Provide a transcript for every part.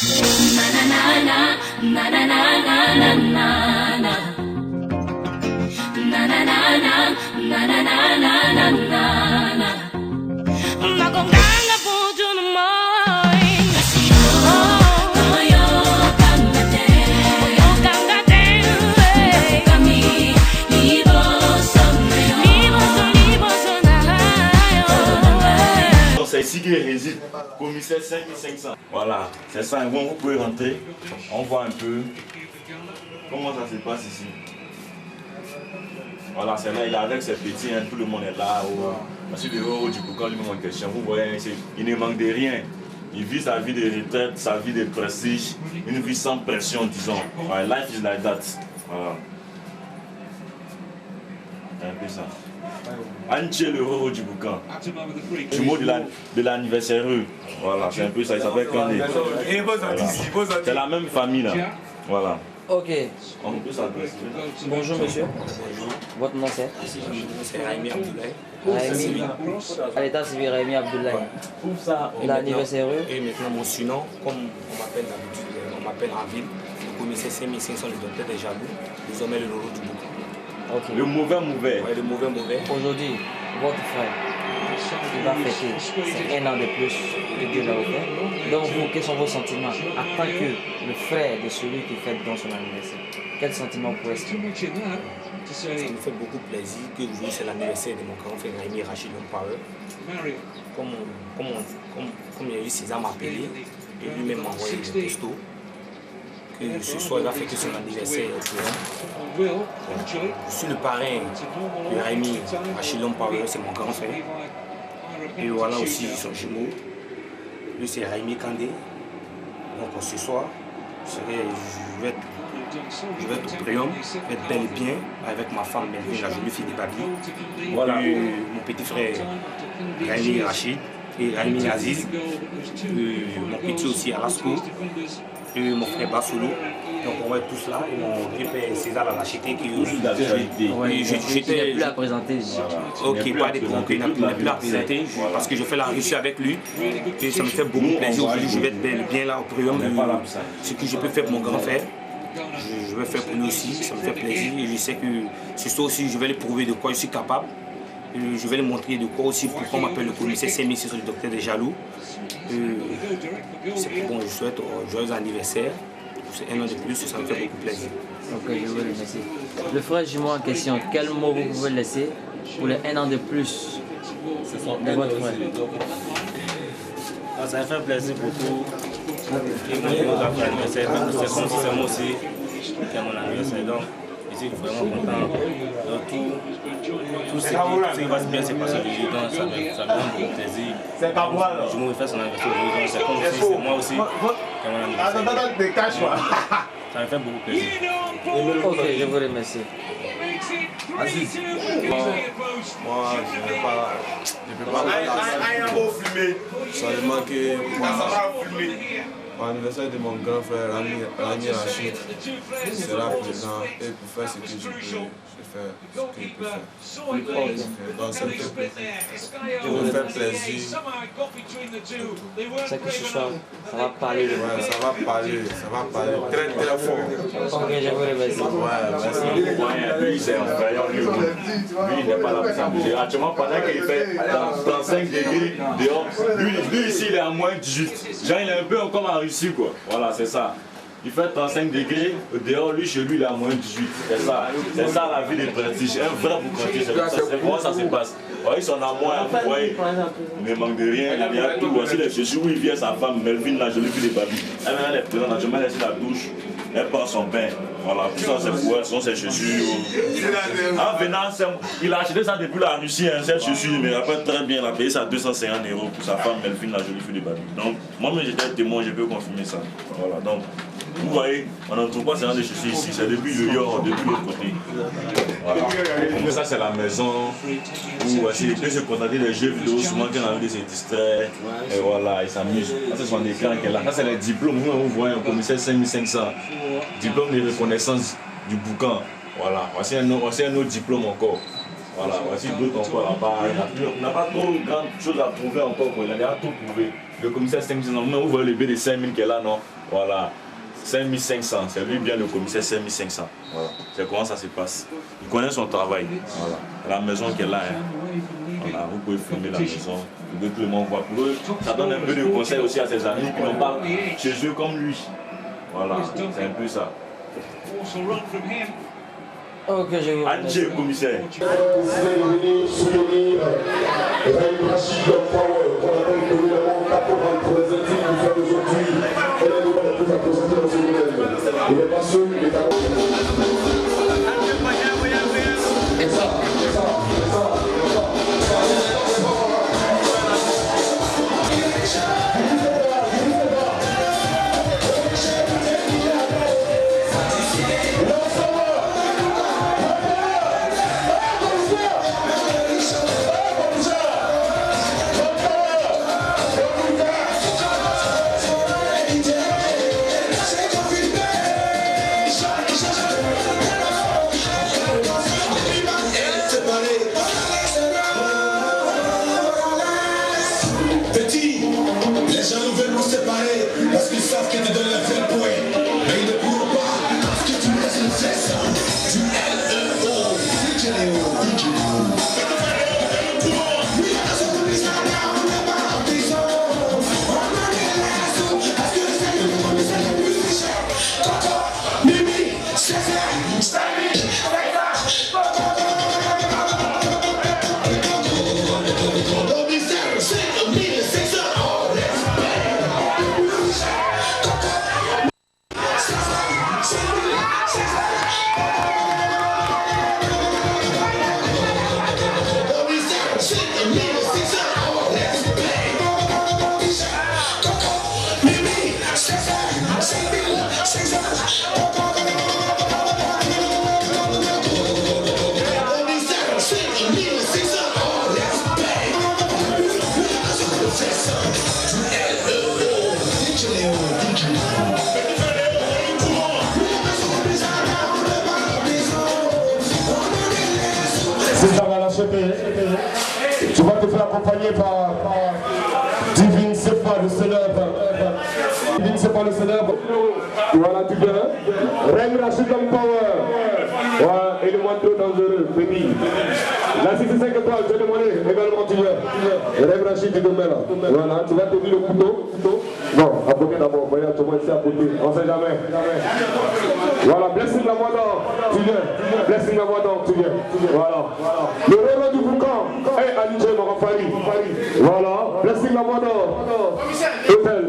C'est ici qu'il réside, commissaire 5500. Voilà, c'est ça. Bon, vous pouvez rentrer, on voit un peu comment ça se passe ici. Voilà, c'est là, il est avec ses petits, hein, tout le monde est là. Monsieur le héros du Boucan lui-même en question, vous voyez, il ne manque de rien. Il vit sa vie de retraite, sa vie de prestige, une vie sans pression, disons. Ouais, life is like that. Voilà. C'est un peu ça. Anche le héros du Boucan. Jumeau de l'anniversaire. Voilà, c'est un peu ça, il s'appelle Kandé. Voilà. C'est la même famille là. Voilà. Ok. On peut s'adresser. Bonjour monsieur. Votre nom c'est? C'est Raimi Abdoulaye. Raimi. À l'état civil, Raimi Abdoulaye. L'anniversaire. Et maintenant mon surnom, comme on m'appelle d'habitude, on m'appelle en ville. Le commissaire 5500, le docteur des jaloux. Désormais le héros du Boucan. Okay. Le mauvais. Ouais, le mauvais. Aujourd'hui, votre frère, il va fêter c'est un an de plus que Dieu l'a offert. Donc vous, quels sont vos sentiments en tant que le frère de celui qui fête dans son anniversaire? Quels sentiments vous pouvez exprimer? Ça me fait beaucoup plaisir que aujourd'hui c'est l'anniversaire de mon grand frère Raimi Rachid Lompare. Comme il y a eu César m'a appelé et lui-même m'a envoyé le texto. Que ce soir il va fêter son anniversaire au courant. Je suis le parrain de Raimi Rachid Lompare, c'est mon grand frère. Et voilà aussi son jumeau. Lui c'est Raimi Kandé. Donc ce soir, je vais être au Prium, être bel et bien avec ma femme Melvin, la jolie fille de Babi. Voilà. Mon petit frère Raimi Rachid et Raimi Aziz. Mon petit aussi Alasco. Et mon frère Basolo. Donc on va être tous là. Et mon père César l'a acheté qui est aussi d'actualité. Il n'a plus à présenter. Ok, pas des problèmes, il n'a plus à présenter parce que je fais la réussite avec lui. Et ça me fait beaucoup plaisir. Aujourd'hui, je vais être bien là au Prium. Ce que je peux faire pour mon grand frère, je vais faire pour lui aussi. Ça me fait plaisir. Et je sais que ce soir aussi, je vais lui prouver de quoi je suis capable. Et je vais lui montrer de quoi aussi, pourquoi on m'appelle le commissaire 5600 du docteur des jaloux. C'est pour qu'on je souhaite un joyeux anniversaire. C'est un an de plus, ça me fait beaucoup plaisir. Ok, je vous remercie. Le frère jumeau en question, quel mot vous pouvez laisser pour les un an de plus de votre frère? Ça me fait plaisir beaucoup. Et mon anniversaire, c'est comme si c'est moi aussi qui est mon anniversaire. Donc, je suis vraiment content. Tout ce qui va bien se passer aujourd'hui, donc ça me donne beaucoup de plaisir. Je me refais son anniversaire aujourd'hui, donc c'est comme si c'est moi aussi qui est mon anniversaire. Ça me fait beaucoup plaisir. Ok, je vous remercie. Aziz. Moi, je ne peux pas seulement que pour l'anniversaire de mon grand frère Raimi Rachid sera présent et pour faire ce que je peux, je fais ce que je peux faire. Donc ça me fait plaisir. Je me fais plaisir. C'est que ce soir, ça va parler de ouais, ça va parler très très fort. Ok, je vous remercie. Ouais, merci. Lui, c'est un frère, lui, il n'est pas là pour s'amuser. Actuellement, pendant qu'il fait 35 degrés dehors, lui ici, il est à moins 18. Genre, il est un peu comme en Russie, quoi. Voilà, c'est ça. Il fait 35 degrés, dehors, lui, chez lui, il est à moins 18. C'est ça la vie des prestiges. Un vrai boucantier, c'est comment ça se passe. Ils sont à moins, vous voyez, il ne manque de rien, il y a tout. Voici les chaussures où il vient, sa femme, Melvin, la jolie fille des babis. Elle est présente, je mets laissé la douche, elle prend son bain. Voilà, tout ça c'est pour elle, ce sont ses chaussures. En venant, il a acheté ça depuis la Russie, hein, cette chaussure, mais après très bien, il a payé ça 250 € pour sa femme Melvin, la jolie fille des babis. Donc, moi-même j'étais témoin, je peux confirmer ça. Voilà, donc. Vous voyez, on ne trouve pas ces gens de chaussures ici, c'est depuis le York, depuis l'autre côté. Voilà. Donc ça c'est la maison où il peut se contenter des jeux vidéo, souvent quand on a envie de se distraire, et voilà, il s'amuse. Ça c'est son écran qui est là. Ça c'est les diplômes, vous voyez, un commissaire 5500, diplôme de reconnaissance du boucan. Voilà, voici un autre diplôme encore. Voilà, voici d'autres encore là-bas. On n'a pas trop grande chose à prouver encore, quoi. Il a déjà tout prouvé. Le commissaire 5500, vous voyez le billet de 5000 qui est là, non? Voilà. 5500, c'est lui bien le commissaire 5500. Voilà. C'est comment ça se passe. Il connaît son travail. Voilà. La maison qui est là. Hein. Voilà. Vous pouvez filmer la maison. Vous pouvez tout le monde voir. Pour eux, ça donne un peu de conseils aussi à ses amis qui n'ont pas chez eux comme lui. Voilà. C'est un peu ça. Ok, je vous remercie. Adjé, commissaire. Vous êtes venus soutenir Raïm Rachid Power, qu'on appelle communément caporal pour les intimes du fait d'aujourd'hui. Et la nouvelle est plus à présenter dans ce modèle. Il n'est pas seul, il est à tu vas te faire accompagner par Divine Sepa le célèbre. Divine Sepa le célèbre. Voilà, tu viens. Raïm Rachid Power. Voilà, et le manteau dangereux, béni. La 65 étoiles, je vais demander également tu viens. Raïm Rachid, tu te mets là. Voilà, tu vas te dire le couteau. Non, à côté d'abord, voyez, tu vas ici à côté. On ne sait jamais. Voilà, blessing la moindre, tu viens. Blessing la moindre, tu viens. Voilà. Le rôle du boucan, et Alijé Morafari. Voilà, blessing la moindre. Hôtel.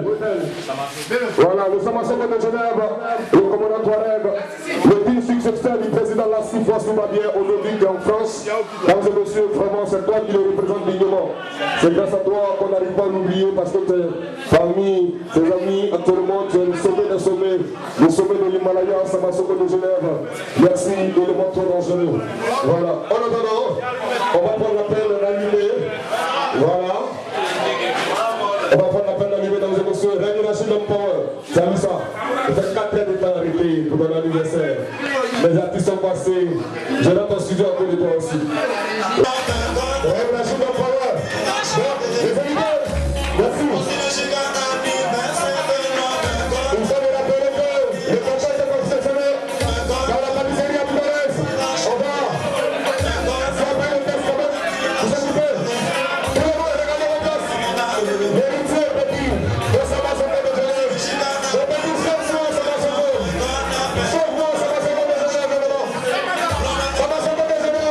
Voilà, le Samassoko de Genève, le commandant Touareg, le digne successeur du président Lassi Foissou-Babien aujourd'hui qui est en France. Mesdames et messieurs, vraiment, c'est toi qui le représente dignement. C'est grâce à toi qu'on n'arrive pas à l'oublier parce que tu es parmi tes amis actuellement, tu es le sommet des sommets, le sommet de l'Himalaya, Samassoko de Genève. Merci de le montrer dangereux. Voilà. En attendant, on va prendre la peine d'allumer. Voilà. On va prendre la peine d'allumer dans les émotions. Raïm Rachid Power. Tu as vu ça? Ça fait 4 heures de temps arrêté pour ton anniversaire. Les artistes sont passés. Je dans ton studio à côté de toi aussi. Raïm Rachid Power. Les amis, merci. Vous savez rappeler que le contact est confectionné dans la pâtisserie à Bourg-en-Bresse. On va faire le test quand même. Vous écoutez? Tout le monde regardez le test. Vérité, petit. Et ça va se faire de Genève. Le petit sauve-moi, ça va se faire. Sauve-moi, ça va se faire de Genève. Ça va se faire de Genève.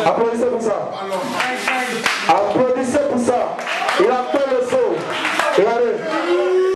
Applaudissez pour ça.